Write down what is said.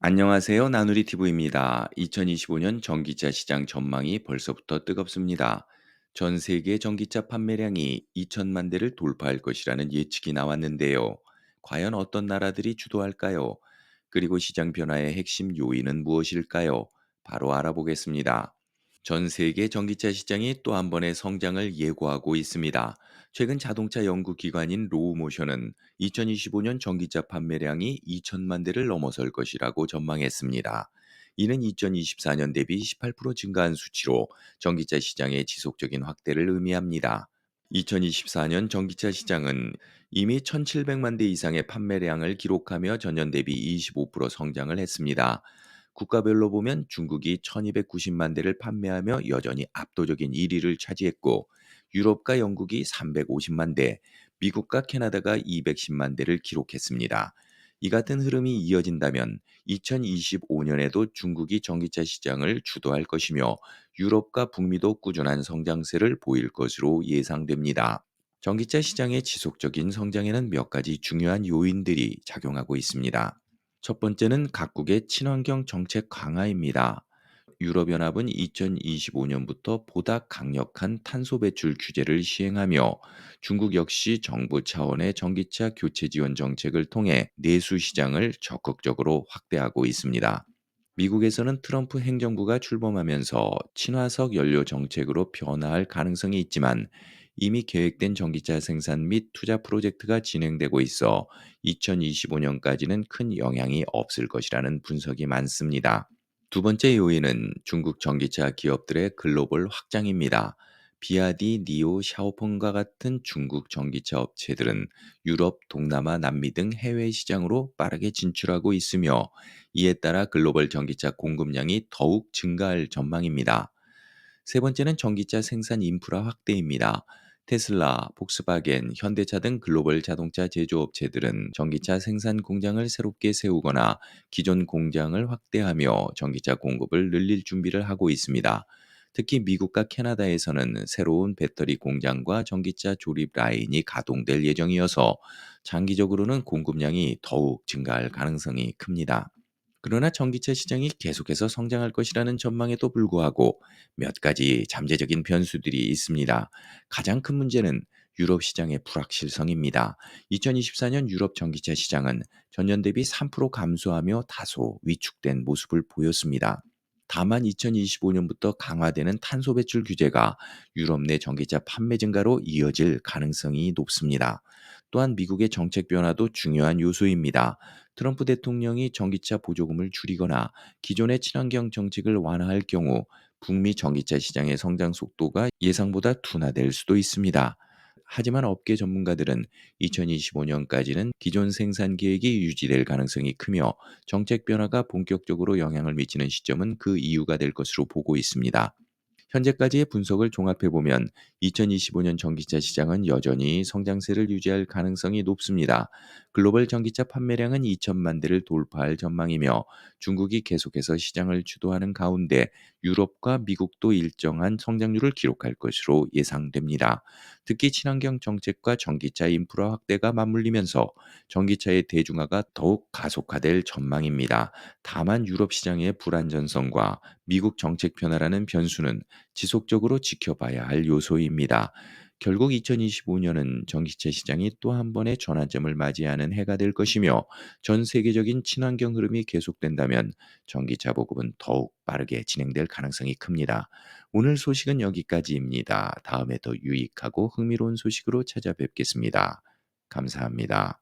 안녕하세요. 나누리티브입니다. 2025년 전기차 시장 전망이 벌써부터 뜨겁습니다. 전 세계 전기차 판매량이 2천만 대를 돌파할 것이라는 예측이 나왔는데요. 과연 어떤 나라들이 주도할까요? 그리고 시장 변화의 핵심 요인은 무엇일까요? 바로 알아보겠습니다. 전 세계 전기차 시장이 또 한 번의 성장을 예고하고 있습니다. 최근 자동차 연구 기관인 로우모션은 2025년 전기차 판매량이 2천만 대를 넘어설 것이라고 전망했습니다. 이는 2024년 대비 18% 증가한 수치로 전기차 시장의 지속적인 확대를 의미합니다. 2024년 전기차 시장은 이미 1,700만 대 이상의 판매량을 기록하며 전년 대비 25% 성장을 했습니다. 국가별로 보면 중국이 1,290만 대를 판매하며 여전히 압도적인 1위를 차지했고, 유럽과 영국이 350만 대, 미국과 캐나다가 210만 대를 기록했습니다. 이 같은 흐름이 이어진다면 2025년에도 중국이 전기차 시장을 주도할 것이며, 유럽과 북미도 꾸준한 성장세를 보일 것으로 예상됩니다. 전기차 시장의 지속적인 성장에는 몇 가지 중요한 요인들이 작용하고 있습니다. 첫 번째는 각국의 친환경 정책 강화입니다. 유럽연합은 2025년부터 보다 강력한 탄소 배출 규제를 시행하며, 중국 역시 정부 차원의 전기차 교체 지원 정책을 통해 내수 시장을 적극적으로 확대하고 있습니다. 미국에서는 트럼프 행정부가 출범하면서 친화석 연료 정책으로 변화할 가능성이 있지만, 이미 계획된 전기차 생산 및 투자 프로젝트가 진행되고 있어 2025년까지는 큰 영향이 없을 것이라는 분석이 많습니다. 두 번째 요인은 중국 전기차 기업들의 글로벌 확장입니다. 비아디, 니오, 샤오펑과 같은 중국 전기차 업체들은 유럽, 동남아, 남미 등 해외 시장으로 빠르게 진출하고 있으며, 이에 따라 글로벌 전기차 공급량이 더욱 증가할 전망입니다. 세 번째는 전기차 생산 인프라 확대입니다. 테슬라, 폭스바겐, 현대차 등 글로벌 자동차 제조업체들은 전기차 생산 공장을 새롭게 세우거나 기존 공장을 확대하며 전기차 공급을 늘릴 준비를 하고 있습니다. 특히 미국과 캐나다에서는 새로운 배터리 공장과 전기차 조립 라인이 가동될 예정이어서 장기적으로는 공급량이 더욱 증가할 가능성이 큽니다. 그러나 전기차 시장이 계속해서 성장할 것이라는 전망에도 불구하고 몇 가지 잠재적인 변수들이 있습니다. 가장 큰 문제는 유럽 시장의 불확실성입니다. 2024년 유럽 전기차 시장은 전년 대비 3% 감소하며 다소 위축된 모습을 보였습니다. 다만 2025년부터 강화되는 탄소 배출 규제가 유럽 내 전기차 판매 증가로 이어질 가능성이 높습니다. 또한 미국의 정책 변화도 중요한 요소입니다. 트럼프 대통령이 전기차 보조금을 줄이거나 기존의 친환경 정책을 완화할 경우 북미 전기차 시장의 성장 속도가 예상보다 둔화될 수도 있습니다. 하지만 업계 전문가들은 2025년까지는 기존 생산 계획이 유지될 가능성이 크며, 정책 변화가 본격적으로 영향을 미치는 시점은 그 이유가 될 것으로 보고 있습니다. 현재까지의 분석을 종합해 보면 2025년 전기차 시장은 여전히 성장세를 유지할 가능성이 높습니다. 글로벌 전기차 판매량은 2천만 대를 돌파할 전망이며, 중국이 계속해서 시장을 주도하는 가운데 유럽과 미국도 일정한 성장률을 기록할 것으로 예상됩니다. 특히 친환경 정책과 전기차 인프라 확대가 맞물리면서 전기차의 대중화가 더욱 가속화될 전망입니다. 다만 유럽 시장의 불안전성과 미국 정책 변화라는 변수는 지속적으로 지켜봐야 할 요소입니다. 결국 2025년은 전기차 시장이 또 한 번의 전환점을 맞이하는 해가 될 것이며, 전 세계적인 친환경 흐름이 계속된다면 전기차 보급은 더욱 빠르게 진행될 가능성이 큽니다. 오늘 소식은 여기까지입니다. 다음에 더 유익하고 흥미로운 소식으로 찾아뵙겠습니다. 감사합니다.